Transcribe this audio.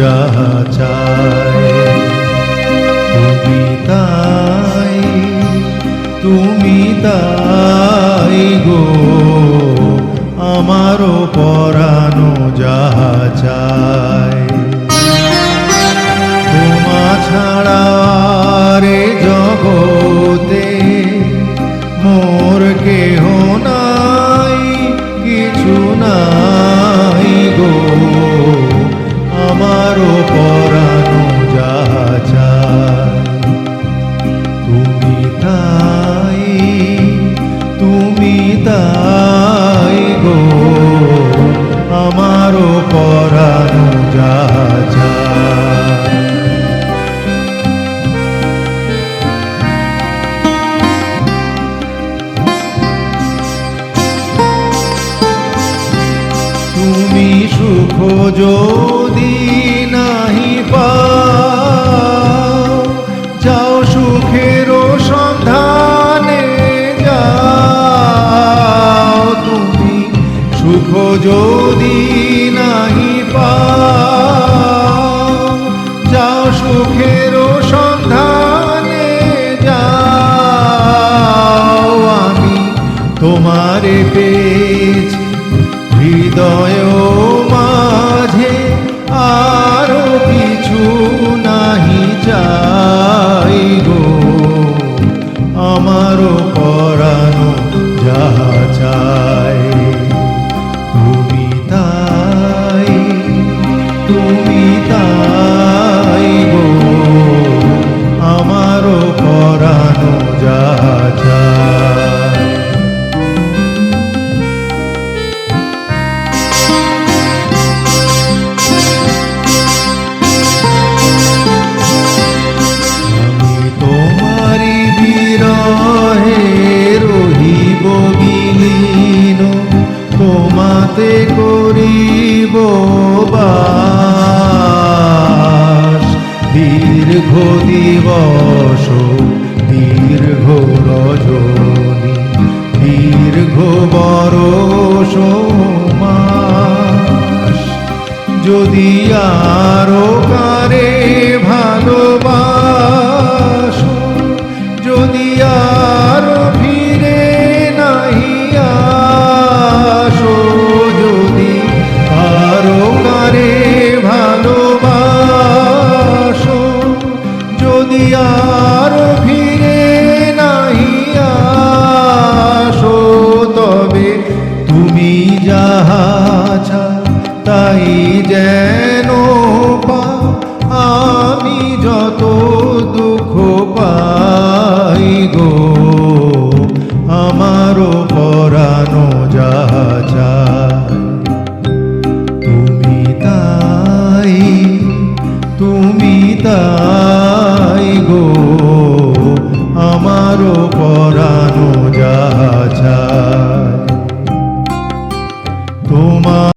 যাহা চায়। তুমি তাই গো আমারও পরানো যাহা চায়। তোমা ছাড়া রে জগতে মোর কেহ নাই, কিছু নাই গো আমারও পরানো যাহা চায়। তুমি তাই গো আমারও পরানো যাহা চায়। তুমি সুখ যদি নাহি পাও, যাও সুখের সন্ধানে যাও। তুমি সুখ যদি নাহি পাও, যাও সুখের সন্ধানে যাও। আমি তোমারে পেয়েছি হৃদয় মাঝে, আরো কিছু নাহি চাই গো আমারও পরানো যাহা চায়। তুমি তাই গো আমারও পরানো যাহা চায়। তোমাতে করিব বাস, দীর্ঘ দিবস দীর্ঘ রজনী, দীর্ঘ বরষ মাস। যদি আরো কারে ভালোবাসো, যদি আরো ফিরে নাহি আসো, যদি আরো কারে ভালোবাসো, যদি আরো ফিরে নাহি আসো, তবে তুমি যাহা চাও তাই যেন পাও। আমি যত দুঃখ পাই গো আমারও পরানো যাহা চায়। তুমি তাই গো আমারও পরানো যাহা চায়। তোমার